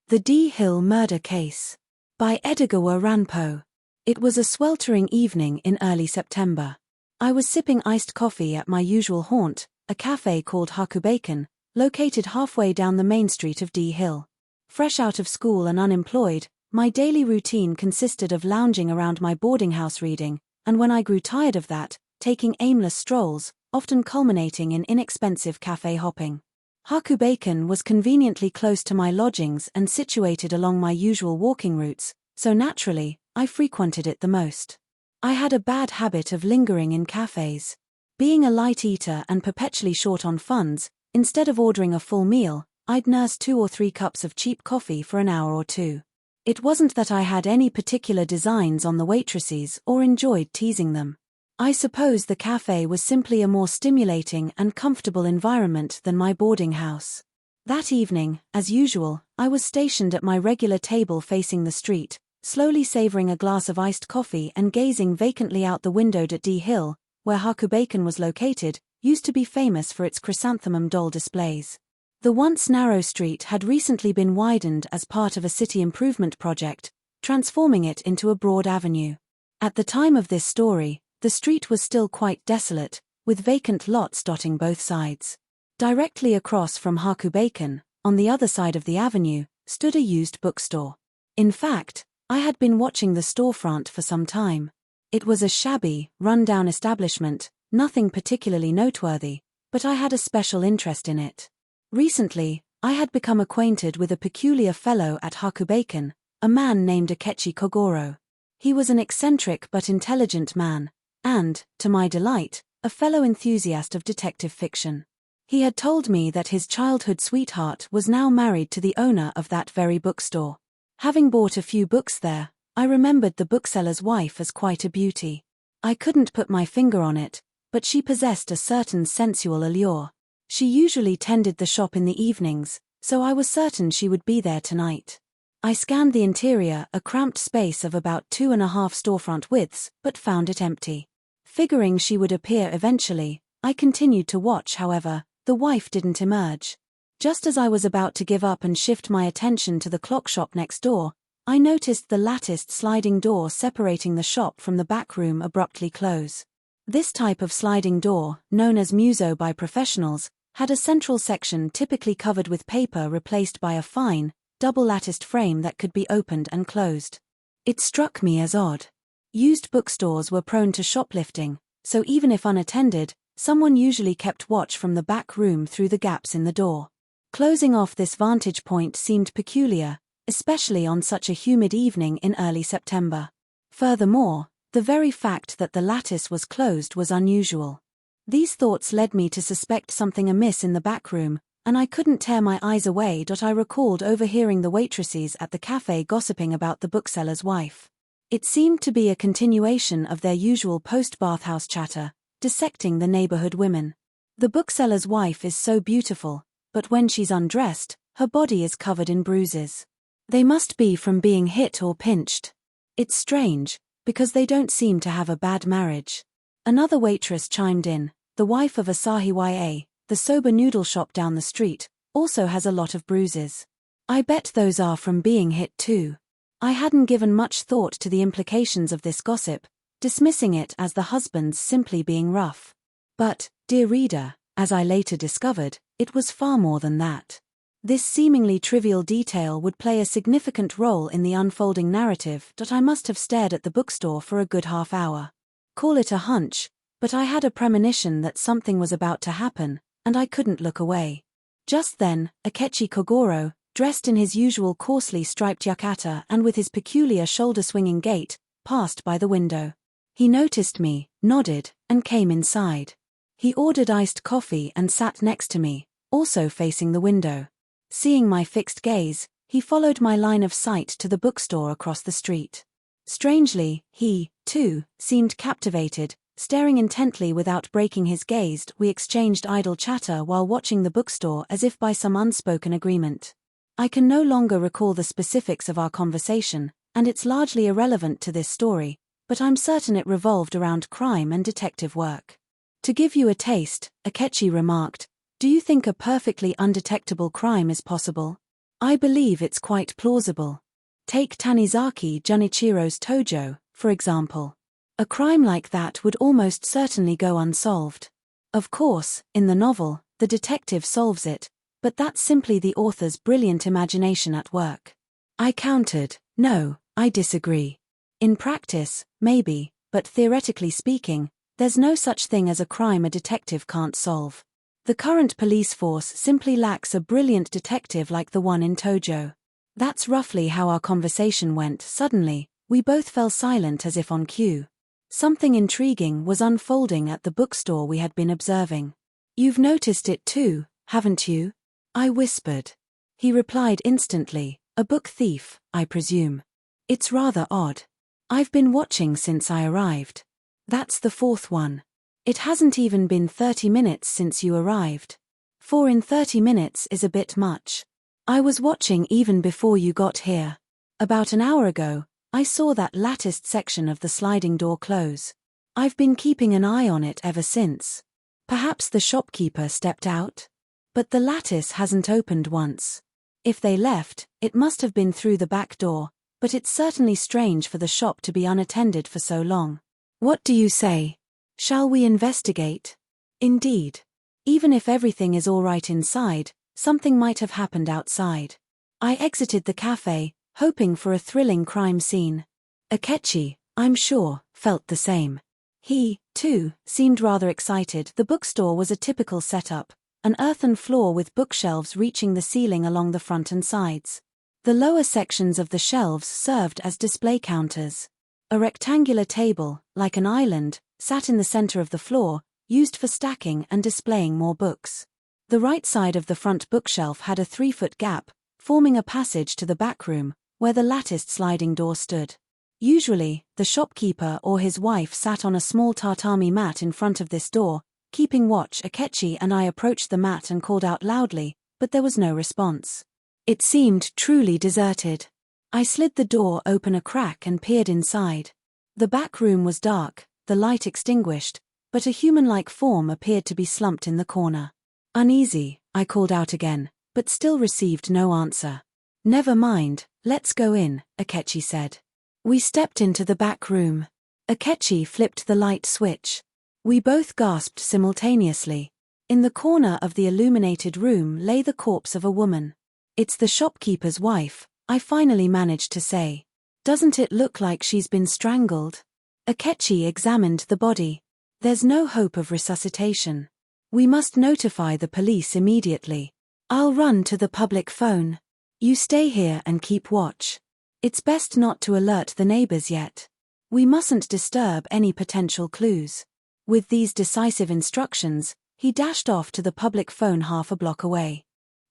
The D Hill Murder Case. By Edogawa Ranpo. It was a sweltering evening in early September. I was sipping iced coffee at my usual haunt, a cafe called Hakubaken, located halfway down the main street of D Hill. Fresh out of school and unemployed, my daily routine consisted of lounging around my boarding house reading, and when I grew tired of that, taking aimless strolls, often culminating in inexpensive cafe hopping. Hakubaken was conveniently close to my lodgings and situated along my usual walking routes, so naturally, I frequented it the most. I had a bad habit of lingering in cafes. Being a light eater and perpetually short on funds, instead of ordering a full meal, I'd nurse 2 or 3 cups of cheap coffee for an hour or two. It wasn't that I had any particular designs on the waitresses or enjoyed teasing them. I suppose the cafe was simply a more stimulating and comfortable environment than my boarding house. That evening, as usual, I was stationed at my regular table facing the street, slowly savoring a glass of iced coffee and gazing vacantly out the window at D Hill, where Hakubaken was located, used to be famous for its chrysanthemum doll displays. The once narrow street had recently been widened as part of a city improvement project, transforming it into a broad avenue. At the time of this story, the street was still quite desolate, with vacant lots dotting both sides. Directly across from Hakubaken, on the other side of the avenue, stood a used bookstore. In fact, I had been watching the storefront for some time. It was a shabby, run-down establishment, nothing particularly noteworthy, but I had a special interest in it. Recently, I had become acquainted with a peculiar fellow at Hakubaken, a man named Akechi Kogoro. He was an eccentric but intelligent man, and, to my delight, a fellow enthusiast of detective fiction. He had told me that his childhood sweetheart was now married to the owner of that very bookstore. Having bought a few books there, I remembered the bookseller's wife as quite a beauty. I couldn't put my finger on it, but she possessed a certain sensual allure. She usually tended the shop in the evenings, so I was certain she would be there tonight. I scanned the interior, a cramped space of about 2.5 storefront widths, but found it empty. Figuring she would appear eventually, I continued to watch. However, the wife didn't emerge. Just as I was about to give up and shift my attention to the clock shop next door, I noticed the latticed sliding door separating the shop from the back room abruptly close. This type of sliding door, known as muso by professionals, had a central section typically covered with paper replaced by a fine, double-latticed frame that could be opened and closed. It struck me as odd. Used bookstores were prone to shoplifting, so even if unattended, someone usually kept watch from the back room through the gaps in the door. Closing off this vantage point seemed peculiar, especially on such a humid evening in early September. Furthermore, the very fact that the lattice was closed was unusual. These thoughts led me to suspect something amiss in the back room, and I couldn't tear my eyes away. I recalled overhearing the waitresses at the cafe gossiping about the bookseller's wife. It seemed to be a continuation of their usual post-bathhouse chatter, dissecting the neighborhood women. The bookseller's wife is so beautiful, but when she's undressed, her body is covered in bruises. They must be from being hit or pinched. It's strange, because they don't seem to have a bad marriage. Another waitress chimed in, the wife of Asahi Ya, the soba noodle shop down the street, also has a lot of bruises. I bet those are from being hit too. I hadn't given much thought to the implications of this gossip, dismissing it as the husband's simply being rough. But, dear reader, as I later discovered, it was far more than that. This seemingly trivial detail would play a significant role in the unfolding narrative. I must have stared at the bookstore for a good half hour. Call it a hunch, but I had a premonition that something was about to happen, and I couldn't look away. Just then, Akechi Kogoro, dressed in his usual coarsely striped yukata and with his peculiar shoulder-swinging gait, passed by the window. He noticed me, nodded, and came inside. He ordered iced coffee and sat next to me, also facing the window. Seeing my fixed gaze, he followed my line of sight to the bookstore across the street. Strangely, he, too, seemed captivated, staring intently without breaking his gaze. We exchanged idle chatter while watching the bookstore as if by some unspoken agreement. I can no longer recall the specifics of our conversation, and it's largely irrelevant to this story, but I'm certain it revolved around crime and detective work. To give you a taste, Akechi remarked, do you think a perfectly undetectable crime is possible? I believe it's quite plausible. Take Tanizaki Junichiro's Tojo, for example. A crime like that would almost certainly go unsolved. Of course, in the novel, the detective solves it, but that's simply the author's brilliant imagination at work. I countered, no, I disagree. In practice, maybe, but theoretically speaking, there's no such thing as a crime a detective can't solve. The current police force simply lacks a brilliant detective like the one in Tojo. That's roughly how our conversation went. Suddenly, we both fell silent as if on cue. Something intriguing was unfolding at the bookstore we had been observing. You've noticed it too, haven't you? I whispered. He replied instantly, a book thief, I presume. It's rather odd. I've been watching since I arrived. That's the fourth one. It hasn't even been 30 minutes since you arrived. 4 in 30 minutes is a bit much. I was watching even before you got here. About an hour ago, I saw that latticed section of the sliding door close. I've been keeping an eye on it ever since. Perhaps the shopkeeper stepped out? But the lattice hasn't opened once. If they left, it must have been through the back door, but it's certainly strange for the shop to be unattended for so long. What do you say? Shall we investigate? Indeed. Even if everything is all right inside, something might have happened outside. I exited the cafe, hoping for a thrilling crime scene. Akechi, I'm sure, felt the same. He, too, seemed rather excited. The bookstore was a typical setup, an earthen floor with bookshelves reaching the ceiling along the front and sides. The lower sections of the shelves served as display counters. A rectangular table, like an island, sat in the center of the floor, used for stacking and displaying more books. The right side of the front bookshelf had a 3-foot gap, forming a passage to the back room, where the latticed sliding door stood. Usually, the shopkeeper or his wife sat on a small tatami mat in front of this door, keeping watch. Akechi and I approached the mat and called out loudly, but there was no response. It seemed truly deserted. I slid the door open a crack and peered inside. The back room was dark, the light extinguished, but a human-like form appeared to be slumped in the corner. Uneasy, I called out again, but still received no answer. Never mind, let's go in, Akechi said. We stepped into the back room. Akechi flipped the light switch. We both gasped simultaneously. In the corner of the illuminated room lay the corpse of a woman. It's the shopkeeper's wife, I finally managed to say. Doesn't it look like she's been strangled? Akechi examined the body. There's no hope of resuscitation. We must notify the police immediately. I'll run to the public phone. You stay here and keep watch. It's best not to alert the neighbors yet. We mustn't disturb any potential clues. With these decisive instructions, he dashed off to the public phone half a block away.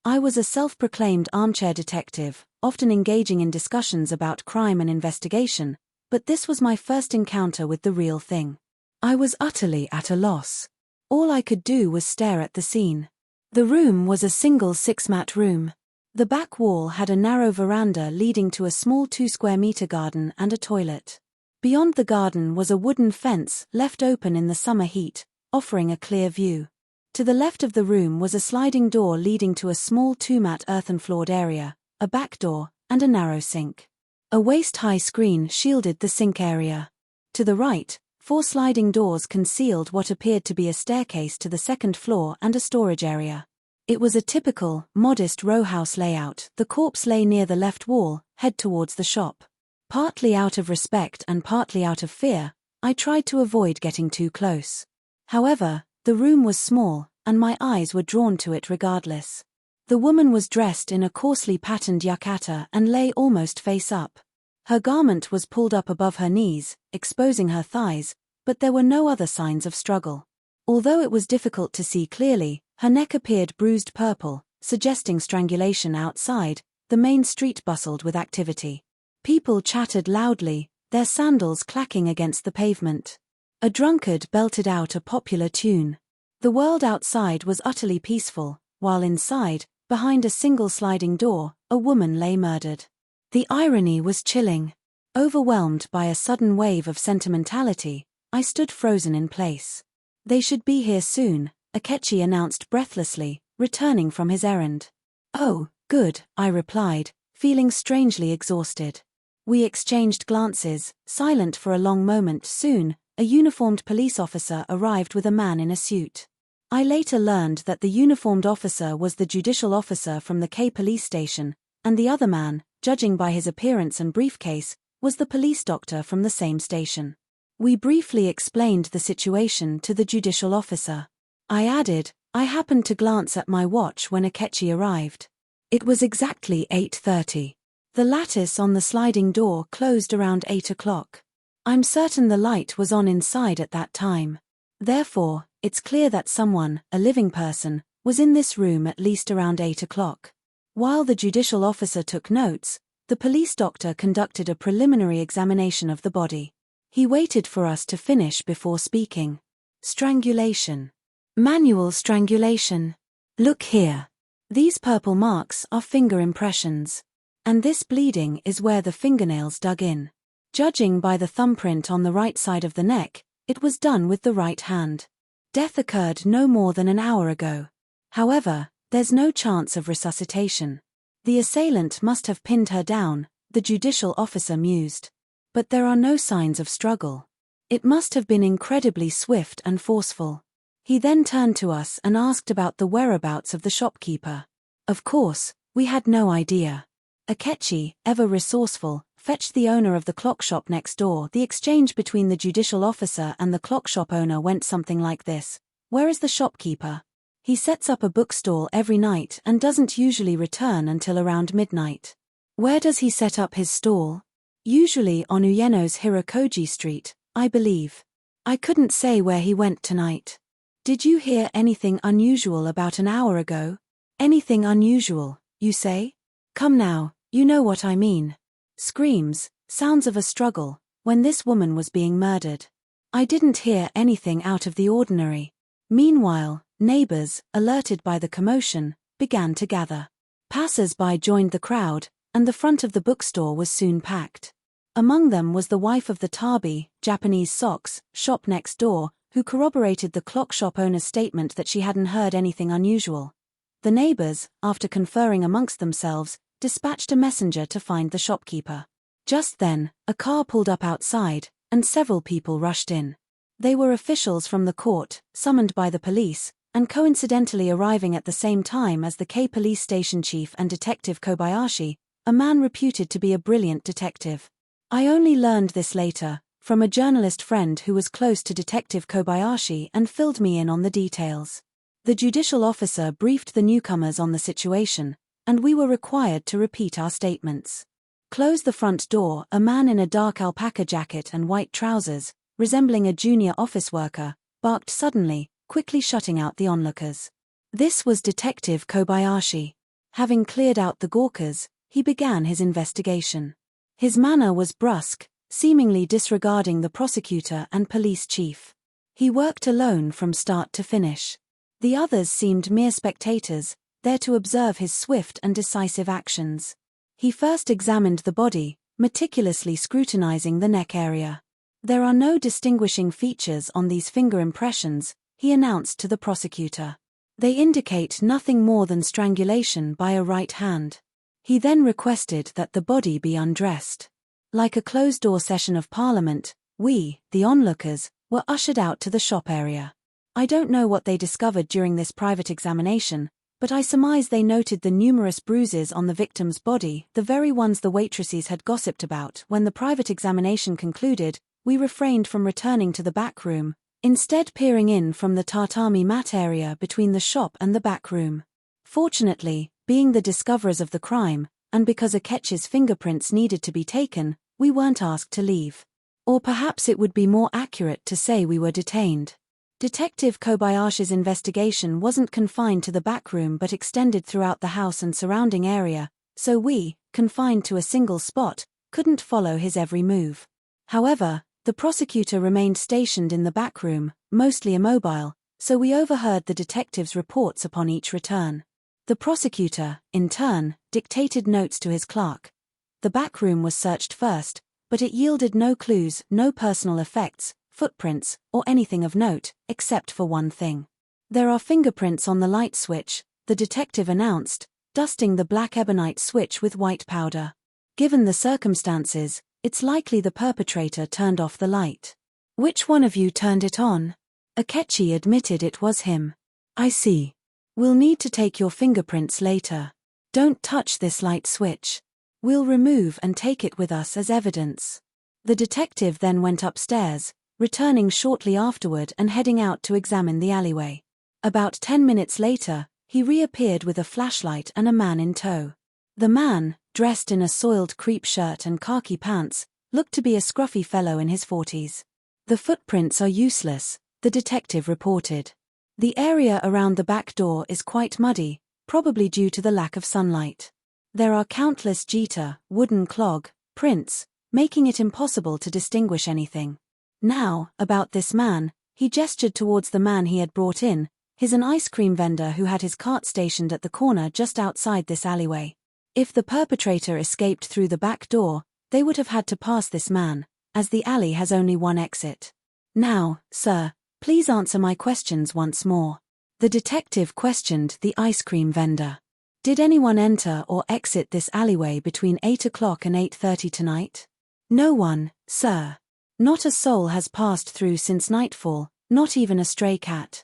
I was a self-proclaimed armchair detective, often engaging in discussions about crime and investigation, but this was my first encounter with the real thing. I was utterly at a loss. All I could do was stare at the scene. The room was a single 6-mat room. The back wall had a narrow veranda leading to a small 2-square-meter garden and a toilet. Beyond the garden was a wooden fence left open in the summer heat, offering a clear view. To the left of the room was a sliding door leading to a small 2-mat earthen-floored area, a back door, and a narrow sink. A waist-high screen shielded the sink area. To the right, 4 sliding doors concealed what appeared to be a staircase to the second floor and a storage area. It was a typical, modest rowhouse layout. The corpse lay near the left wall, head towards the shop. Partly out of respect and partly out of fear, I tried to avoid getting too close. However, the room was small, and my eyes were drawn to it regardless. The woman was dressed in a coarsely patterned yukata and lay almost face up. Her garment was pulled up above her knees, exposing her thighs, but there were no other signs of struggle. Although it was difficult to see clearly, her neck appeared bruised purple, suggesting strangulation. Outside, the main street bustled with activity. People chattered loudly, their sandals clacking against the pavement. A drunkard belted out a popular tune. The world outside was utterly peaceful, while inside, behind a single sliding door, a woman lay murdered. The irony was chilling. Overwhelmed by a sudden wave of sentimentality, I stood frozen in place. They should be here soon, Akechi announced breathlessly, returning from his errand. Oh, Good, I replied, feeling strangely exhausted. We exchanged glances, silent for a long moment. Soon, a uniformed police officer arrived with a man in a suit. I later learned that the uniformed officer was the judicial officer from the K police station, and the other man, judging by his appearance and briefcase, was the police doctor from the same station. We briefly explained the situation to the judicial officer. I added, I happened to glance at my watch when Akechi arrived. It was exactly 8:30. The lattice on the sliding door closed around 8 o'clock. I'm certain the light was on inside at that time. Therefore, it's clear that someone, a living person, was in this room at least around 8 o'clock. While the judicial officer took notes, the police doctor conducted a preliminary examination of the body. He waited for us to finish before speaking. Strangulation. Manual strangulation. Look here. These purple marks are finger impressions. And this bleeding is where the fingernails dug in. Judging by the thumbprint on the right side of the neck, it was done with the right hand. Death occurred no more than an hour ago. However, there's no chance of resuscitation. The assailant must have pinned her down, the judicial officer mused. But there are no signs of struggle. It must have been incredibly swift and forceful. He then turned to us and asked about the whereabouts of the shopkeeper. Of course, we had no idea. Akechi, ever resourceful, fetched the owner of the clock shop next door. The exchange between the judicial officer and the clock shop owner went something like this. Where is the shopkeeper? He sets up a bookstall every night and doesn't usually return until around midnight. Where does he set up his stall? Usually on Uyeno's Hirokoji Street, I believe. I couldn't say where he went tonight. Did you hear anything unusual about an hour ago? Anything unusual, you say? Come now, you know what I mean. Screams, sounds of a struggle, when this woman was being murdered. I didn't hear anything out of the ordinary. Meanwhile, neighbors, alerted by the commotion, began to gather. Passers-by joined the crowd, and the front of the bookstore was soon packed. Among them was the wife of the Tabi, Japanese socks, shop next door, who corroborated the clock shop owner's statement that she hadn't heard anything unusual. The neighbors, after conferring amongst themselves, dispatched a messenger to find the shopkeeper. Just then, a car pulled up outside, and several people rushed in. They were officials from the court, summoned by the police, and coincidentally arriving at the same time as the K police station chief and Detective Kobayashi, a man reputed to be a brilliant detective. I only learned this later, from a journalist friend who was close to Detective Kobayashi and filled me in on the details. The judicial officer briefed the newcomers on the situation, and we were required to repeat our statements. Close the front door. A man in a dark alpaca jacket and white trousers, resembling a junior office worker, barked suddenly, quickly shutting out the onlookers. This was Detective Kobayashi. Having cleared out the gawkers, he began his investigation. His manner was brusque, seemingly disregarding the prosecutor and police chief. He worked alone from start to finish. The others seemed mere spectators, there to observe his swift and decisive actions. He first examined the body, meticulously scrutinizing the neck area. There are no distinguishing features on these finger impressions, he announced to the prosecutor. They indicate nothing more than strangulation by a right hand. He then requested that the body be undressed. Like a closed-door session of Parliament, we, the onlookers, were ushered out to the shop area. I don't know what they discovered during this private examination, but I surmise they noted the numerous bruises on the victim's body, the very ones the waitresses had gossiped about. When the private examination concluded, we refrained from returning to the back room, instead peering in from the tatami mat area between the shop and the back room. Fortunately, being the discoverers of the crime, and because Akechi's fingerprints needed to be taken, we weren't asked to leave. Or perhaps it would be more accurate to say we were detained. Detective Kobayashi's investigation wasn't confined to the back room but extended throughout the house and surrounding area, so we, confined to a single spot, couldn't follow his every move. However, the prosecutor remained stationed in the back room, mostly immobile, so we overheard the detective's reports upon each return. The prosecutor, in turn, dictated notes to his clerk. The back room was searched first, but it yielded no clues, no personal effects, footprints, or anything of note, except for one thing. There are fingerprints on the light switch, the detective announced. dusting the black ebonite switch with white powder. Given the circumstances, it's likely the perpetrator turned off the light. Which one of you turned it on? Akechi admitted it was him. I see. We'll need to take your fingerprints later. Don't touch this light switch. We'll remove and take it with us as evidence. The detective then went upstairs, returning shortly afterward and heading out to examine the alleyway. About 10 minutes later, he reappeared with a flashlight and a man in tow. The man, dressed in a soiled crepe shirt and khaki pants, looked to be a scruffy fellow in his 40s. The footprints are useless, the detective reported. The area around the back door is quite muddy, probably due to the lack of sunlight. There are countless jeter, wooden clog, prints, making it impossible to distinguish anything. Now, about this man, he gestured towards the man he had brought in, an ice cream vendor who had his cart stationed at the corner just outside this alleyway. If the perpetrator escaped through the back door, they would have had to pass this man, as the alley has only one exit. Now, sir, please answer my questions once more. The detective questioned the ice cream vendor. Did anyone enter or exit this alleyway between 8 o'clock and 8:30 tonight? No one, sir. Not a soul has passed through since nightfall, not even a stray cat.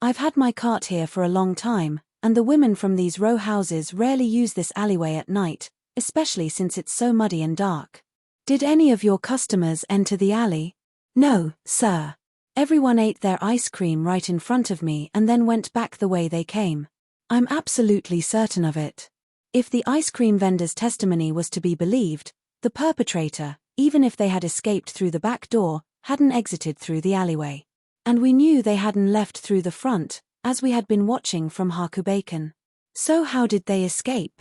I've had my cart here for a long time, and the women from these row houses rarely use this alleyway at night, especially since it's so muddy and dark. Did any of your customers enter the alley? No, sir. Everyone ate their ice cream right in front of me and then went back the way they came. I'm absolutely certain of it. If the ice cream vendor's testimony was to be believed, the perpetrator, even if they had escaped through the back door, hadn't exited through the alleyway. And we knew they hadn't left through the front, as we had been watching from Hakubaken. So how did they escape?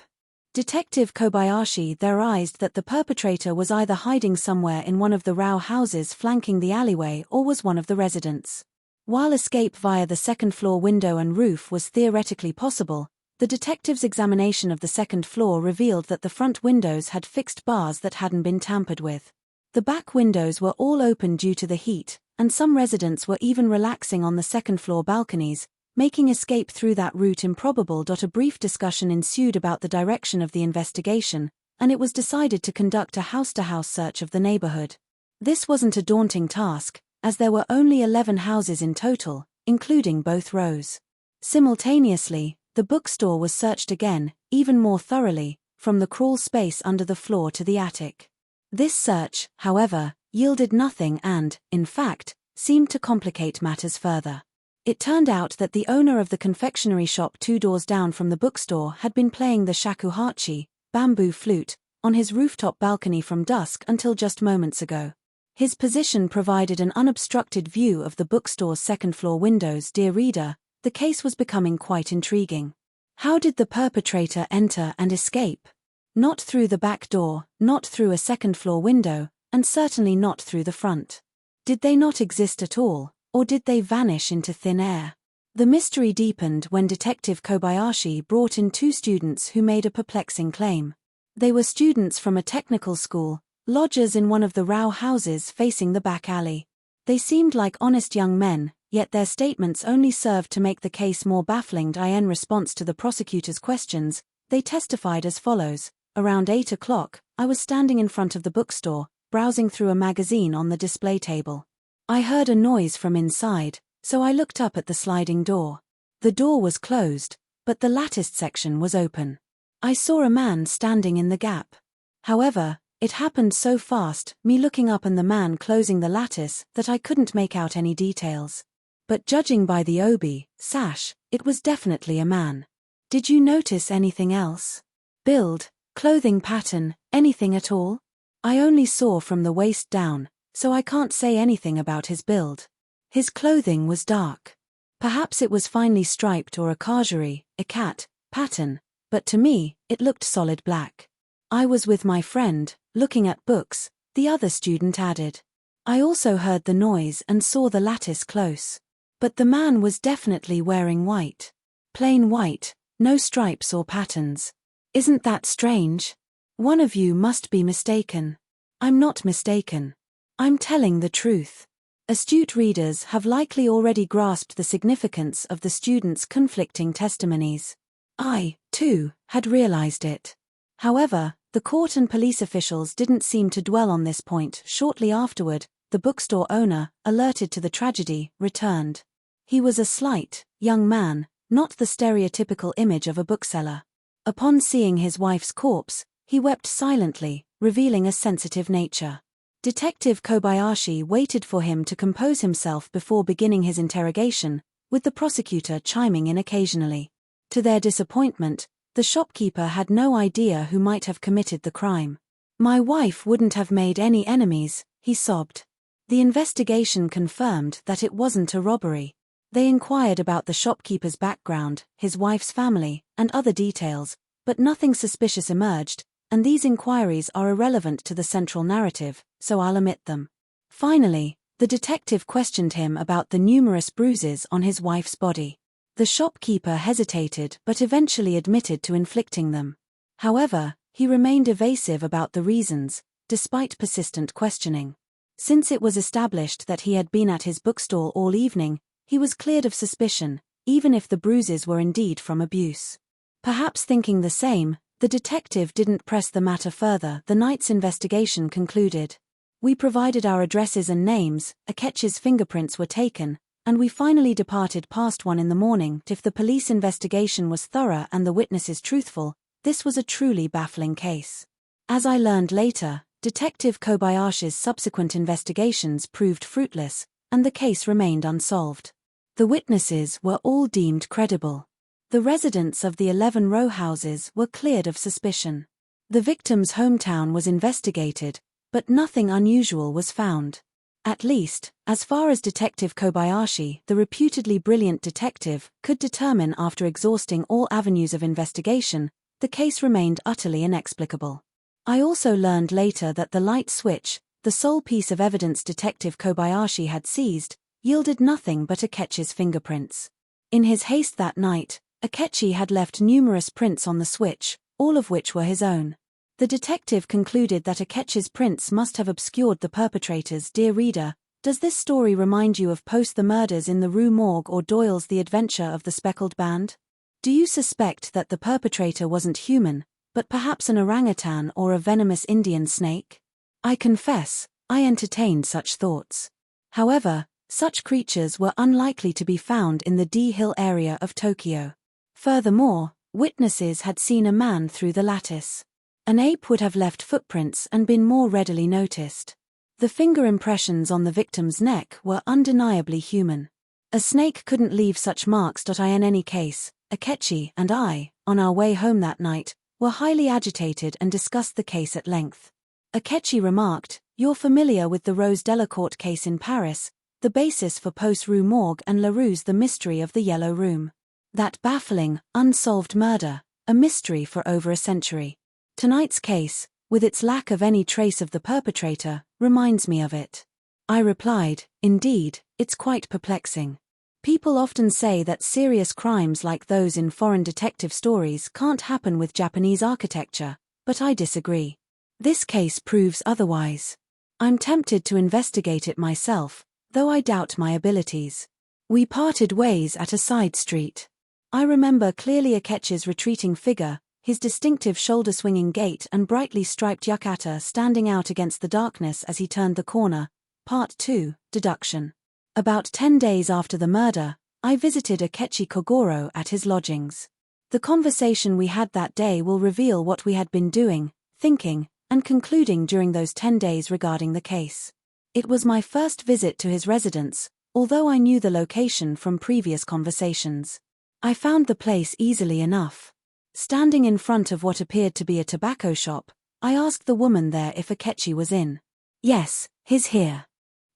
Detective Kobayashi theorized that the perpetrator was either hiding somewhere in one of the row houses flanking the alleyway or was one of the residents. While escape via the second-floor window and roof was theoretically possible, the detective's examination of the second floor revealed that the front windows had fixed bars that hadn't been tampered with. The back windows were all open due to the heat, and some residents were even relaxing on the second-floor balconies, making escape through that route improbable. A brief discussion ensued about the direction of the investigation, and it was decided to conduct a house-to-house search of the neighborhood. This wasn't a daunting task, as there were only 11 houses in total, including both rows. Simultaneously, the bookstore was searched again, even more thoroughly, from the crawl space under the floor to the attic. This search, however, yielded nothing and, in fact, seemed to complicate matters further. It turned out that the owner of the confectionery shop 2 doors down from the bookstore had been playing the shakuhachi, bamboo flute, on his rooftop balcony from dusk until just moments ago. His position provided an unobstructed view of the bookstore's second-floor windows. Dear reader, the case was becoming quite intriguing. How did the perpetrator enter and escape? Not through the back door, not through a second-floor window, and certainly not through the front. Did they not exist at all, or did they vanish into thin air? The mystery deepened when Detective Kobayashi brought in 2 students who made a perplexing claim. They were students from a technical school, lodgers in one of the row houses facing the back alley. They seemed like honest young men, yet their statements only served to make the case more baffling. In response to the prosecutor's questions, they testified as follows. Around 8 o'clock, I was standing in front of the bookstore, browsing through a magazine on the display table. I heard a noise from inside, so I looked up at the sliding door. The door was closed, but the latticed section was open. I saw a man standing in the gap. However, it happened so fast, me looking up and the man closing the lattice, that I couldn't make out any details. But judging by the sash, it was definitely a man. Did you notice anything else? Build, clothing pattern, anything at all? I only saw from the waist down, so I can't say anything about his build. His clothing was dark. Perhaps it was finely striped or a cat pattern, but to me, it looked solid black. I was with my friend, looking at books, the other student added. I also heard the noise and saw the lattice close. But the man was definitely wearing white. Plain white, no stripes or patterns. Isn't that strange? One of you must be mistaken. I'm not mistaken. I'm telling the truth. Astute readers have likely already grasped the significance of the students' conflicting testimonies. I, too, had realized it. However, the court and police officials didn't seem to dwell on this point. Shortly afterward, the bookstore owner, alerted to the tragedy, returned. He was a slight, young man, not the stereotypical image of a bookseller. Upon seeing his wife's corpse, he wept silently, revealing a sensitive nature. Detective Kobayashi waited for him to compose himself before beginning his interrogation, with the prosecutor chiming in occasionally. To their disappointment, the shopkeeper had no idea who might have committed the crime. "My wife wouldn't have made any enemies," he sobbed. The investigation confirmed that it wasn't a robbery. They inquired about the shopkeeper's background, his wife's family, and other details, but nothing suspicious emerged, and these inquiries are irrelevant to the central narrative, so I'll omit them. Finally, the detective questioned him about the numerous bruises on his wife's body. The shopkeeper hesitated but eventually admitted to inflicting them. However, he remained evasive about the reasons, despite persistent questioning. Since it was established that he had been at his bookstall all evening, he was cleared of suspicion, even if the bruises were indeed from abuse. Perhaps thinking the same, the detective didn't press the matter further. The night's investigation concluded. We provided our addresses and names, Akechi's fingerprints were taken, and we finally departed past 1 a.m. If the police investigation was thorough and the witnesses truthful, this was a truly baffling case. As I learned later, Detective Kobayashi's subsequent investigations proved fruitless, and the case remained unsolved. The witnesses were all deemed credible. The residents of the 11 row houses were cleared of suspicion. The victim's hometown was investigated, but nothing unusual was found. At least, as far as Detective Kobayashi, the reputedly brilliant detective, could determine after exhausting all avenues of investigation, the case remained utterly inexplicable. I also learned later that the light switch, the sole piece of evidence Detective Kobayashi had seized, yielded nothing but Akechi's fingerprints. In his haste that night, Akechi had left numerous prints on the switch, all of which were his own. The detective concluded that Akechi's prints must have obscured the perpetrators. Dear reader, does this story remind you of Post the Murders in the Rue Morgue or Doyle's The Adventure of the Speckled Band? Do you suspect that the perpetrator wasn't human, but perhaps an orangutan or a venomous Indian snake? I confess, I entertained such thoughts. However, such creatures were unlikely to be found in the D-Hill area of Tokyo. Furthermore, witnesses had seen a man through the lattice. An ape would have left footprints and been more readily noticed. The finger impressions on the victim's neck were undeniably human. A snake couldn't leave such marks. In any case, Akechi and I, on our way home that night, were highly agitated and discussed the case at length. Akechi remarked, "You're familiar with the Rose Delacourt case in Paris, the basis for Post Rue Morgue and Laroux's The Mystery of the Yellow Room. That baffling, unsolved murder, a mystery for over a century. Tonight's case, with its lack of any trace of the perpetrator, reminds me of it." I replied, "Indeed, it's quite perplexing. People often say that serious crimes like those in foreign detective stories can't happen with Japanese architecture, but I disagree. This case proves otherwise. I'm tempted to investigate it myself, though I doubt my abilities." We parted ways at a side street. I remember clearly Akechi's retreating figure, his distinctive shoulder-swinging gait and brightly striped yukata standing out against the darkness as he turned the corner. Part 2, Deduction. About 10 days after the murder, I visited Akechi Kogoro at his lodgings. The conversation we had that day will reveal what we had been doing, thinking, and concluding during those 10 days regarding the case. It was my first visit to his residence, although I knew the location from previous conversations. I found the place easily enough. Standing in front of what appeared to be a tobacco shop, I asked the woman there if Akechi was in. "Yes, he's here."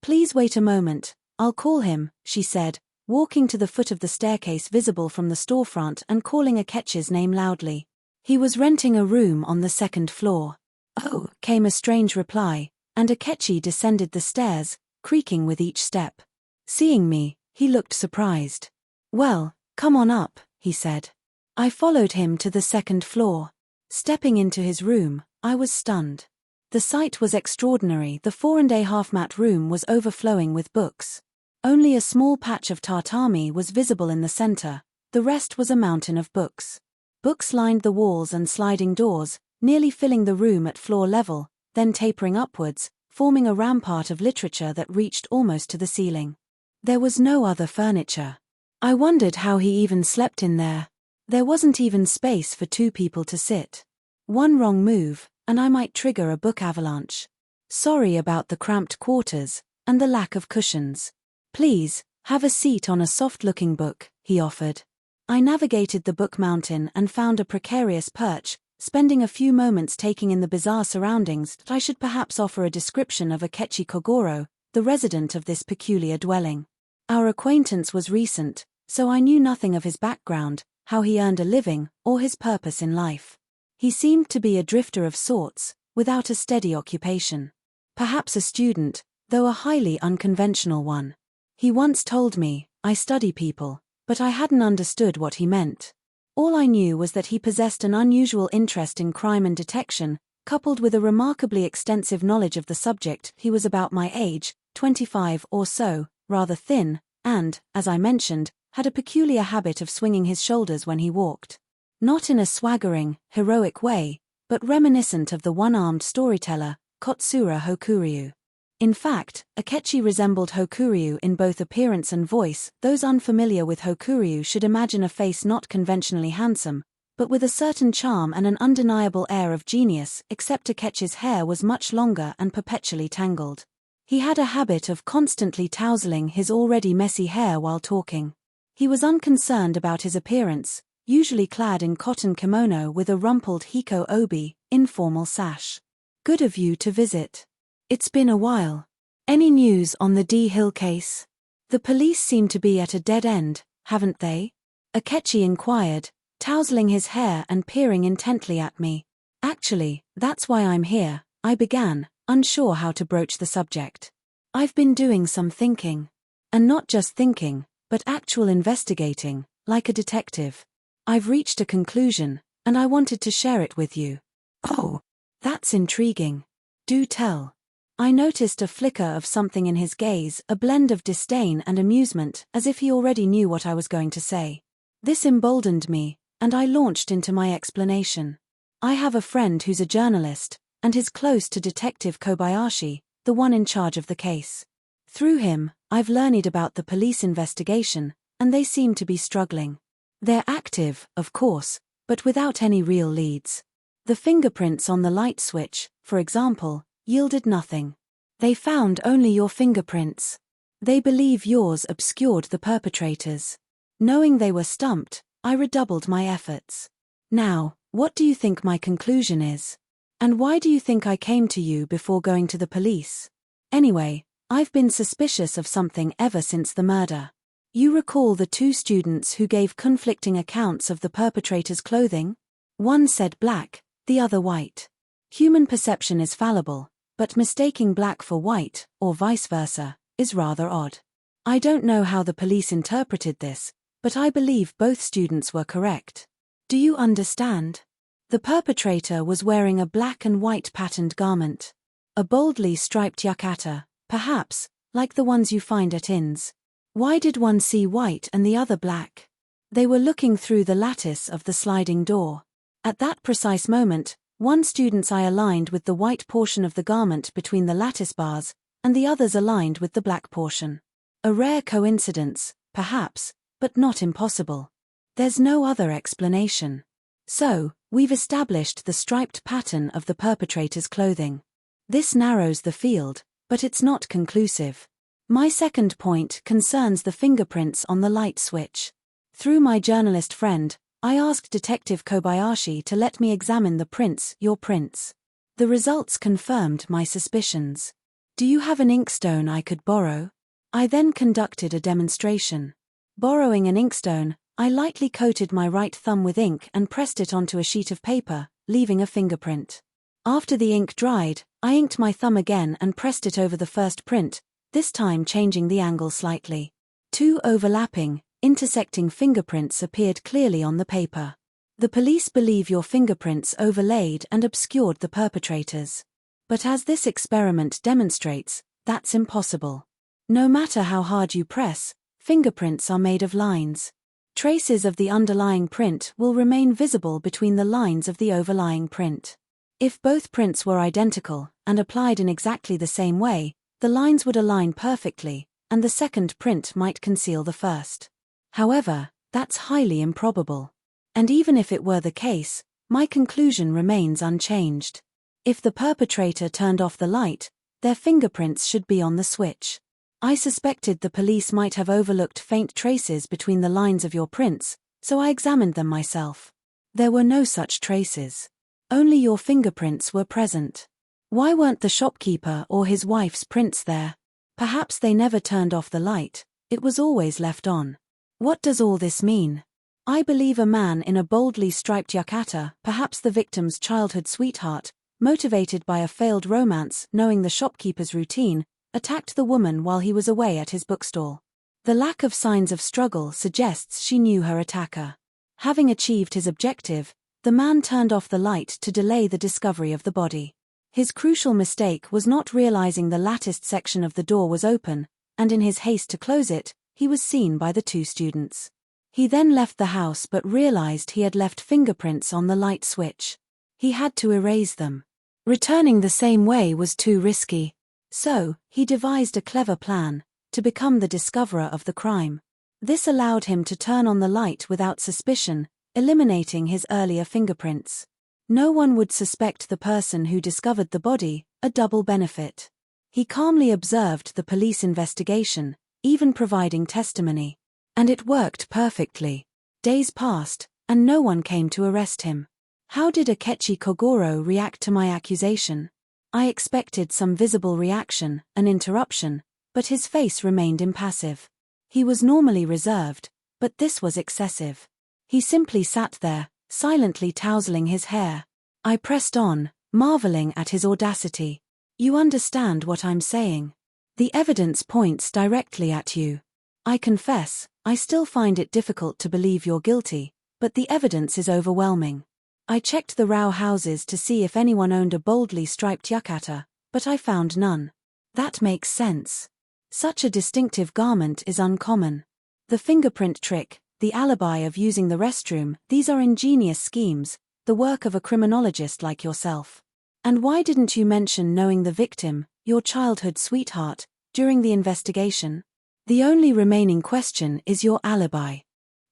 "Please wait a moment, I'll call him," she said, walking to the foot of the staircase visible from the storefront and calling Akechi's name loudly. "He was renting a room on the 2nd floor. "Oh," came a strange reply, and Akechi descended the stairs, creaking with each step. Seeing me, he looked surprised. "Well, come on up," he said. I followed him to the 2nd floor. Stepping into his room, I was stunned. The sight was extraordinary. The 4.5 mat room was overflowing with books. Only a small patch of tatami was visible in the center, the rest was a mountain of books. Books lined the walls and sliding doors, nearly filling the room at floor level, then tapering upwards, forming a rampart of literature that reached almost to the ceiling. There was no other furniture. I wondered how he even slept in there. There wasn't even space for two people to sit. One wrong move, and I might trigger a book avalanche. Sorry about the cramped quarters, and the lack of cushions. Please, have a seat on a soft-looking book, he offered. I navigated the book mountain and found a precarious perch, spending a few moments taking in the bizarre surroundings. I should perhaps offer a description of Akechi Kogoro, the resident of this peculiar dwelling. Our acquaintance was recent, so I knew nothing of his background, how he earned a living, or his purpose in life. He seemed to be a drifter of sorts, without a steady occupation. Perhaps a student, though a highly unconventional one. He once told me, "I study people," but I hadn't understood what he meant. All I knew was that he possessed an unusual interest in crime and detection, coupled with a remarkably extensive knowledge of the subject. He was about my age, 25 or so, rather thin, and, as I mentioned, had a peculiar habit of swinging his shoulders when he walked. Not in a swaggering, heroic way, but reminiscent of the one-armed storyteller, Kotsura Hokuryu. In fact, Akechi resembled Hokuryu in both appearance and voice. Those unfamiliar with Hokuryu should imagine a face not conventionally handsome, but with a certain charm and an undeniable air of genius, except Akechi's hair was much longer and perpetually tangled. He had a habit of constantly tousling his already messy hair while talking. He was unconcerned about his appearance, usually clad in cotton kimono with a rumpled hiko obi, informal sash. Good of you to visit. It's been a while. Any news on the D. Hill case? The police seem to be at a dead end, haven't they? Akechi inquired, tousling his hair and peering intently at me. Actually, that's why I'm here, I began, unsure how to broach the subject. I've been doing some thinking. And not just thinking, but actual investigating, like a detective. I've reached a conclusion, and I wanted to share it with you. Oh, that's intriguing. Do tell. I noticed a flicker of something in his gaze, a blend of disdain and amusement, as if he already knew what I was going to say. This emboldened me, and I launched into my explanation. I have a friend who's a journalist, and is close to Detective Kobayashi, the one in charge of the case. Through him, I've learned about the police investigation, and they seem to be struggling. They're active, of course, but without any real leads. The fingerprints on the light switch, for example, yielded nothing. They found only your fingerprints. They believe yours obscured the perpetrators. Knowing they were stumped, I redoubled my efforts. Now, what do you think my conclusion is? And why do you think I came to you before going to the police? Anyway, I've been suspicious of something ever since the murder. You recall the two students who gave conflicting accounts of the perpetrator's clothing? One said black, the other white. Human perception is fallible, but mistaking black for white, or vice versa, is rather odd. I don't know how the police interpreted this, but I believe both students were correct. Do you understand? The perpetrator was wearing a black and white patterned garment. A boldly striped yukata, perhaps, like the ones you find at inns. Why did one see white and the other black? They were looking through the lattice of the sliding door. At that precise moment, one student's eye aligned with the white portion of the garment between the lattice bars, and the other's aligned with the black portion. A rare coincidence, perhaps, but not impossible. There's no other explanation. So, we've established the striped pattern of the perpetrator's clothing. This narrows the field, but it's not conclusive. My second point concerns the fingerprints on the light switch. Through my journalist friend, I asked Detective Kobayashi to let me examine the prints, your prints. The results confirmed my suspicions. Do you have an inkstone I could borrow? I then conducted a demonstration. Borrowing an inkstone, I lightly coated my right thumb with ink and pressed it onto a sheet of paper, leaving a fingerprint. After the ink dried, I inked my thumb again and pressed it over the first print, this time changing the angle slightly. Two overlapping, intersecting fingerprints appeared clearly on the paper. The police believe your fingerprints overlaid and obscured the perpetrators. But as this experiment demonstrates, that's impossible. No matter how hard you press, fingerprints are made of lines. Traces of the underlying print will remain visible between the lines of the overlying print. If both prints were identical and applied in exactly the same way, the lines would align perfectly, and the second print might conceal the first. However, that's highly improbable. And even if it were the case, my conclusion remains unchanged. If the perpetrator turned off the light, their fingerprints should be on the switch. I suspected the police might have overlooked faint traces between the lines of your prints, so I examined them myself. There were no such traces. Only your fingerprints were present. Why weren't the shopkeeper or his wife's prints there? Perhaps they never turned off the light, it was always left on. What does all this mean? I believe a man in a boldly striped yukata, perhaps the victim's childhood sweetheart, motivated by a failed romance, knowing the shopkeeper's routine, attacked the woman while he was away at his bookstall. The lack of signs of struggle suggests she knew her attacker. Having achieved his objective, the man turned off the light to delay the discovery of the body. His crucial mistake was not realizing the latticed section of the door was open, and in his haste to close it, he was seen by the two students. He then left the house but realized he had left fingerprints on the light switch. He had to erase them. Returning the same way was too risky. So, he devised a clever plan, to become the discoverer of the crime. This allowed him to turn on the light without suspicion, eliminating his earlier fingerprints. No one would suspect the person who discovered the body, a double benefit. He calmly observed the police investigation, even providing testimony. And it worked perfectly. Days passed, and no one came to arrest him. How did Akechi Kogoro react to my accusation? I expected some visible reaction, an interruption, but his face remained impassive. He was normally reserved, but this was excessive. He simply sat there, silently tousling his hair. I pressed on, marveling at his audacity. You understand what I'm saying? The evidence points directly at you. I confess, I still find it difficult to believe you're guilty, but the evidence is overwhelming. I checked the row houses to see if anyone owned a boldly striped yukata, but I found none. That makes sense. Such a distinctive garment is uncommon. The fingerprint trick, the alibi of using the restroom, these are ingenious schemes, the work of a criminologist like yourself. And why didn't you mention knowing the victim, your childhood sweetheart, during the investigation? The only remaining question is your alibi.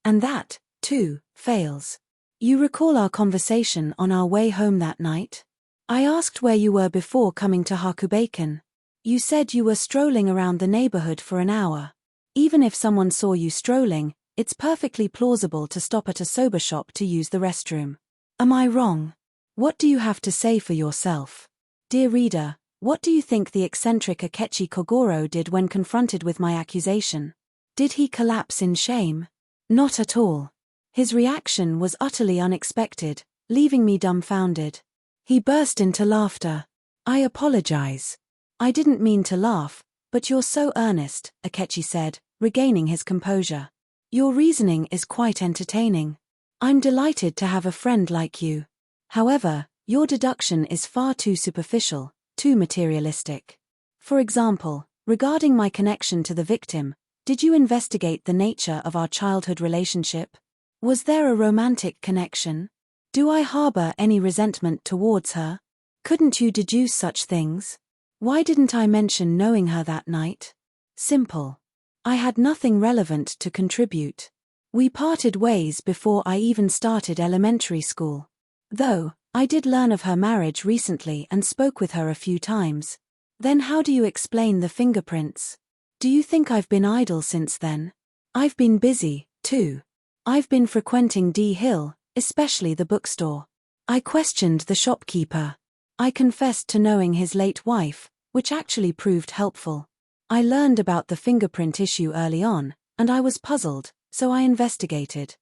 And that, too, fails. You recall our conversation on our way home that night? I asked where you were before coming to Hakubaken. You said you were strolling around the neighborhood for an hour. Even if someone saw you strolling, it's perfectly plausible to stop at a soba shop to use the restroom. Am I wrong? What do you have to say for yourself? Dear reader, what do you think the eccentric Akechi Kogoro did when confronted with my accusation? Did he collapse in shame? Not at all. His reaction was utterly unexpected, leaving me dumbfounded. He burst into laughter. I apologize. I didn't mean to laugh, but you're so earnest, Akechi said, regaining his composure. Your reasoning is quite entertaining. I'm delighted to have a friend like you. However, your deduction is far too superficial, too materialistic. For example, regarding my connection to the victim, did you investigate the nature of our childhood relationship? Was there a romantic connection? Do I harbor any resentment towards her? Couldn't you deduce such things? Why didn't I mention knowing her that night? Simple. I had nothing relevant to contribute. We parted ways before I even started elementary school. Though, I did learn of her marriage recently and spoke with her a few times. Then how do you explain the fingerprints? Do you think I've been idle since then? I've been busy, too. I've been frequenting D Hill, especially the bookstore. I questioned the shopkeeper. I confessed to knowing his late wife, which actually proved helpful. I learned about the fingerprint issue early on, and I was puzzled, so I investigated.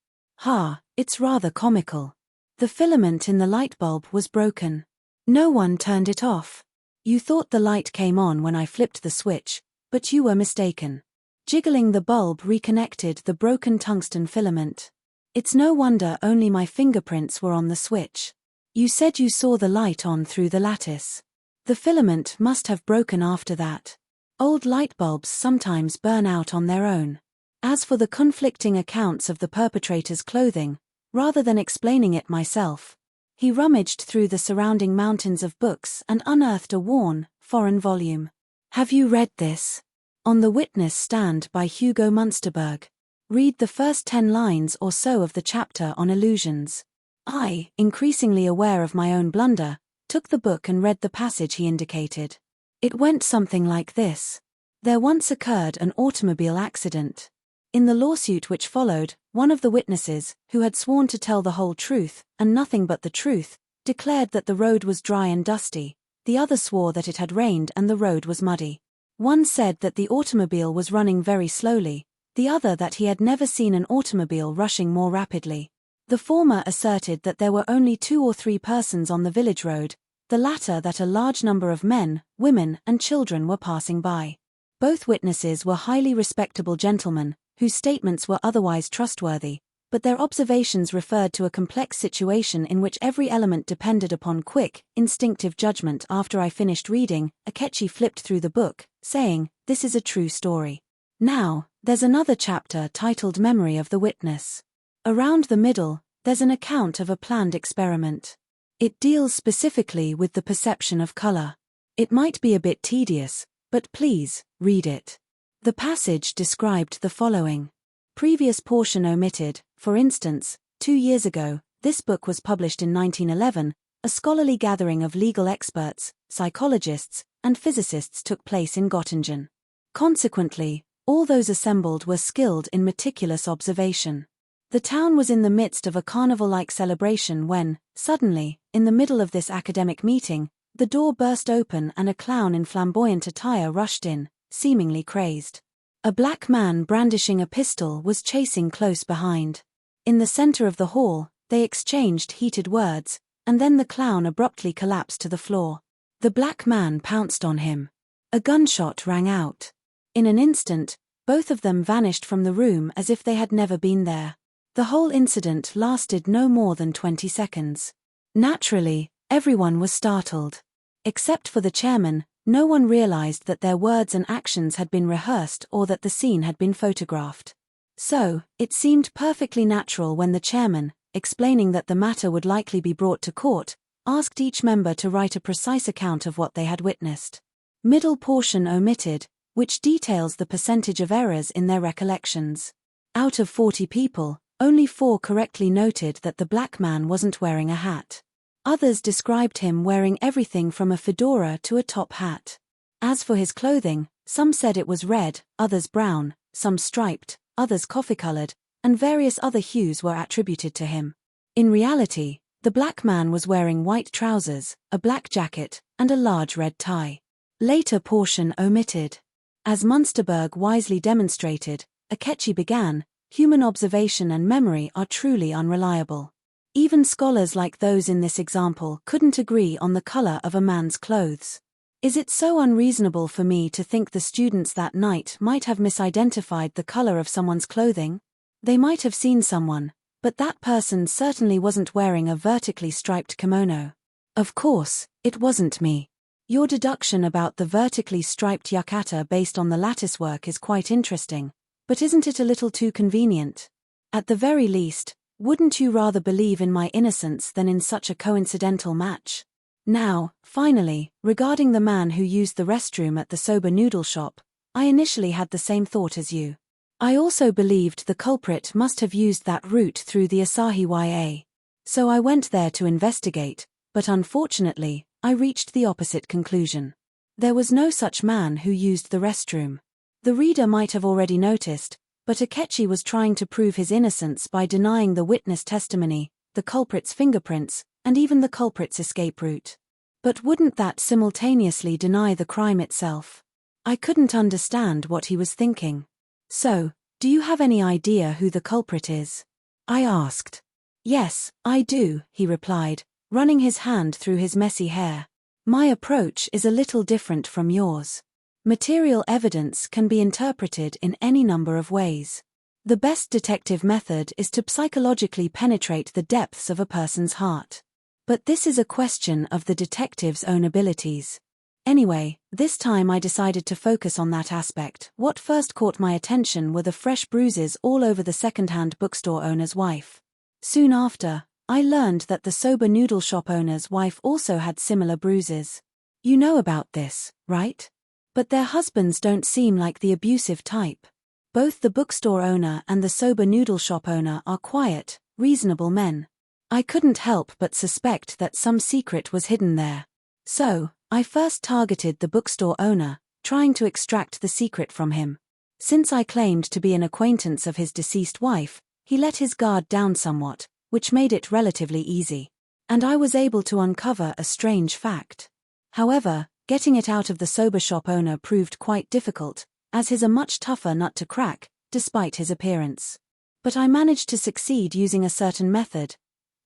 It's rather comical. The filament in the light bulb was broken. No one turned it off. You thought the light came on when I flipped the switch, but you were mistaken. Jiggling the bulb reconnected the broken tungsten filament. It's no wonder only my fingerprints were on the switch. You said you saw the light on through the lattice. The filament must have broken after that. Old light bulbs sometimes burn out on their own. As for the conflicting accounts of the perpetrator's clothing, rather than explaining it myself, he rummaged through the surrounding mountains of books and unearthed a worn, foreign volume. Have you read this? On the witness stand by Hugo Munsterberg. Read the first 10 lines or so of the chapter on illusions. I, increasingly aware of my own blunder, took the book and read the passage he indicated. It went something like this. There once occurred an automobile accident. In the lawsuit which followed, one of the witnesses, who had sworn to tell the whole truth, and nothing but the truth, declared that the road was dry and dusty. The other swore that it had rained and the road was muddy. One said that the automobile was running very slowly, the other that he had never seen an automobile rushing more rapidly. The former asserted that there were only 2 or 3 persons on the village road, the latter that a large number of men, women, and children were passing by. Both witnesses were highly respectable gentlemen, whose statements were otherwise trustworthy, but their observations referred to a complex situation in which every element depended upon quick, instinctive judgment. After I finished reading, Akechi flipped through the book, saying, "This is a true story. Now, there's another chapter titled Memory of the Witness. Around the middle, there's an account of a planned experiment. It deals specifically with the perception of color. It might be a bit tedious, but please, read it." The passage described the following. Previous portion omitted. For instance, 2 years ago, this book was published in 1911, a scholarly gathering of legal experts, psychologists, and physicists took place in Göttingen. Consequently, all those assembled were skilled in meticulous observation. The town was in the midst of a carnival-like celebration when, suddenly, in the middle of this academic meeting, the door burst open and a clown in flamboyant attire rushed in, seemingly crazed. A black man brandishing a pistol was chasing close behind. In the center of the hall, they exchanged heated words, and then the clown abruptly collapsed to the floor. The black man pounced on him. A gunshot rang out. In an instant, both of them vanished from the room as if they had never been there. The whole incident lasted no more than 20 seconds. Naturally, everyone was startled. Except for the chairman, no one realized that their words and actions had been rehearsed or that the scene had been photographed. So, it seemed perfectly natural when the chairman, explaining that the matter would likely be brought to court, asked each member to write a precise account of what they had witnessed. Middle portion omitted, which details the percentage of errors in their recollections. Out of 40 people, only 4 correctly noted that the black man wasn't wearing a hat. Others described him wearing everything from a fedora to a top hat. As for his clothing, some said it was red, others brown, some striped, others coffee-colored, and various other hues were attributed to him. In reality, the black man was wearing white trousers, a black jacket, and a large red tie. Later portion omitted. As Munsterberg wisely demonstrated, Akechi began, human observation and memory are truly unreliable. Even scholars like those in this example couldn't agree on the color of a man's clothes. Is it so unreasonable for me to think the students that night might have misidentified the color of someone's clothing? They might have seen someone, but that person certainly wasn't wearing a vertically striped kimono. Of course, it wasn't me. Your deduction about the vertically striped yukata based on the latticework is quite interesting, but isn't it a little too convenient? At the very least, wouldn't you rather believe in my innocence than in such a coincidental match? Now, finally, regarding the man who used the restroom at the soba noodle shop, I initially had the same thought as you. I also believed the culprit must have used that route through the Asahi Ya. So I went there to investigate, but unfortunately, I reached the opposite conclusion. There was no such man who used the restroom. The reader might have already noticed, but Akechi was trying to prove his innocence by denying the witness testimony, the culprit's fingerprints, and even the culprit's escape route. But wouldn't that simultaneously deny the crime itself? I couldn't understand what he was thinking. So, do you have any idea who the culprit is? I asked. Yes, I do, he replied, running his hand through his messy hair. My approach is a little different from yours. Material evidence can be interpreted in any number of ways. The best detective method is to psychologically penetrate the depths of a person's heart. But this is a question of the detective's own abilities. Anyway, this time I decided to focus on that aspect. What first caught my attention were the fresh bruises all over the second-hand bookstore owner's wife. Soon after, I learned that the soba noodle shop owner's wife also had similar bruises. You know about this, right? But their husbands don't seem like the abusive type. Both the bookstore owner and the soba noodle shop owner are quiet, reasonable men. I couldn't help but suspect that some secret was hidden there. So, I first targeted the bookstore owner, trying to extract the secret from him. Since I claimed to be an acquaintance of his deceased wife, he let his guard down somewhat, which made it relatively easy. And I was able to uncover a strange fact. However, getting it out of the soba shop owner proved quite difficult, as he's a much tougher nut to crack, despite his appearance. But I managed to succeed using a certain method.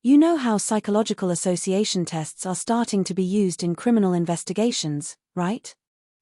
You know how psychological association tests are starting to be used in criminal investigations, right?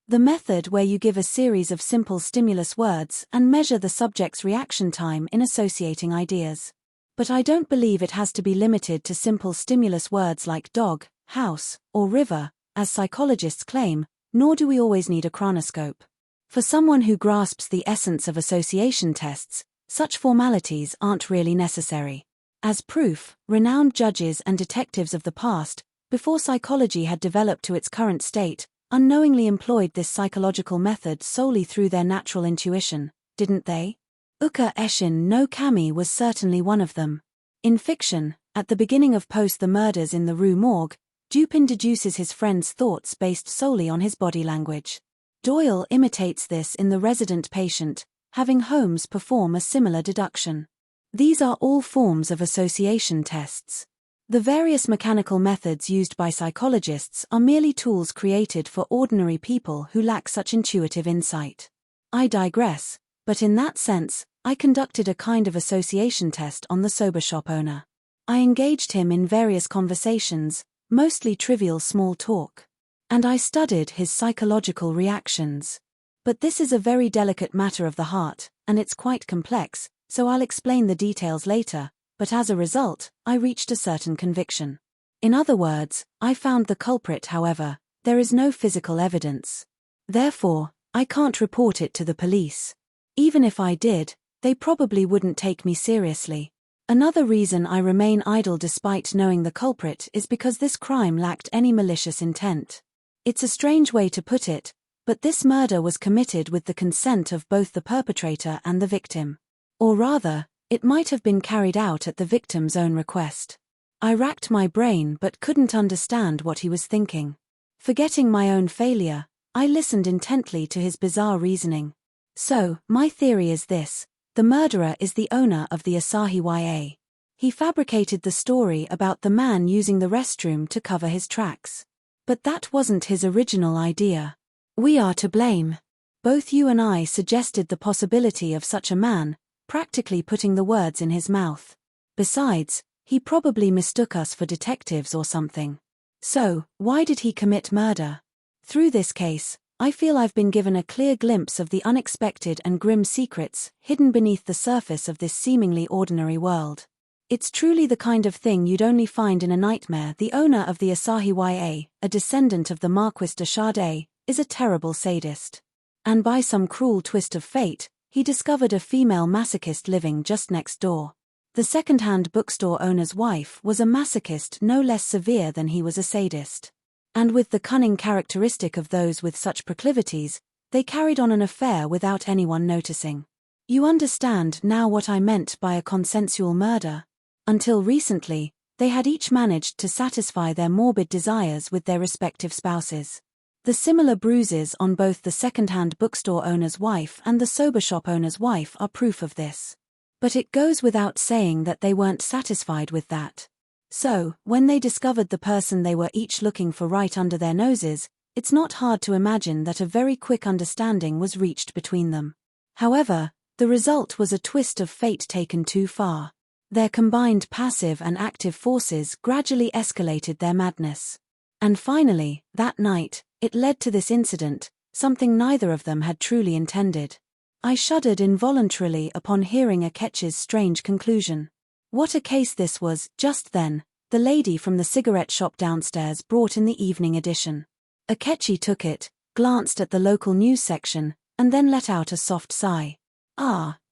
The method where you give a series of simple stimulus words and measure the subject's reaction time in associating ideas. But I don't believe it has to be limited to simple stimulus words like dog, house, or river, as psychologists claim, nor do we always need a chronoscope. For someone who grasps the essence of association tests, such formalities aren't really necessary. As proof, renowned judges and detectives of the past, before psychology had developed to its current state, unknowingly employed this psychological method solely through their natural intuition, didn't they? Uka Eshin no Kami was certainly one of them. In fiction, at the beginning of Post the Murders in the Rue Morgue, Dupin deduces his friend's thoughts based solely on his body language. Doyle imitates this in The Resident Patient, having Holmes perform a similar deduction. These are all forms of association tests. The various mechanical methods used by psychologists are merely tools created for ordinary people who lack such intuitive insight. I digress, but in that sense, I conducted a kind of association test on the soba shop owner. I engaged him in various conversations, mostly trivial small talk. And I studied his psychological reactions. But this is a very delicate matter of the heart, and it's quite complex, so I'll explain the details later, but as a result, I reached a certain conviction. In other words, I found the culprit. However, there is no physical evidence. Therefore, I can't report it to the police. Even if I did, they probably wouldn't take me seriously. Another reason I remain idle despite knowing the culprit is because this crime lacked any malicious intent. It's a strange way to put it, but this murder was committed with the consent of both the perpetrator and the victim. Or rather, it might have been carried out at the victim's own request. I racked my brain but couldn't understand what he was thinking. Forgetting my own failure, I listened intently to his bizarre reasoning. So, my theory is this: the murderer is the owner of the Asahi YA. He fabricated the story about the man using the restroom to cover his tracks. But that wasn't his original idea. We are to blame. Both you and I suggested the possibility of such a man, practically putting the words in his mouth. Besides, he probably mistook us for detectives or something. So, why did he commit murder? Through this case, I feel I've been given a clear glimpse of the unexpected and grim secrets hidden beneath the surface of this seemingly ordinary world. It's truly the kind of thing you'd only find in a nightmare. The owner of the Asahi YA, a descendant of the Marquis de Sade, is a terrible sadist. And by some cruel twist of fate, he discovered a female masochist living just next door. The second-hand bookstore owner's wife was a masochist no less severe than he was a sadist. And with the cunning characteristic of those with such proclivities, they carried on an affair without anyone noticing. You understand now what I meant by a consensual murder? Until recently, they had each managed to satisfy their morbid desires with their respective spouses. The similar bruises on both the second-hand bookstore owner's wife and the soba shop owner's wife are proof of this. But it goes without saying that they weren't satisfied with that. So, when they discovered the person they were each looking for right under their noses, it's not hard to imagine that a very quick understanding was reached between them. However, the result was a twist of fate taken too far. Their combined passive and active forces gradually escalated their madness. And finally, that night, it led to this incident, something neither of them had truly intended. I shuddered involuntarily upon hearing Akechi's strange conclusion. What a case this was. Just then, the lady from the cigarette shop downstairs brought in the evening edition. Akechi took it, glanced at the local news section, and then let out a soft sigh.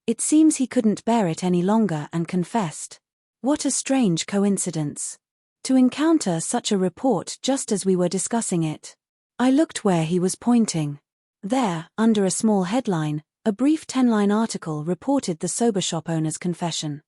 It seems he couldn't bear it any longer and confessed. What a strange coincidence. To encounter such a report just as we were discussing it. I looked where he was pointing. There, under a small headline, a brief 10-line article reported the soba shop owner's confession.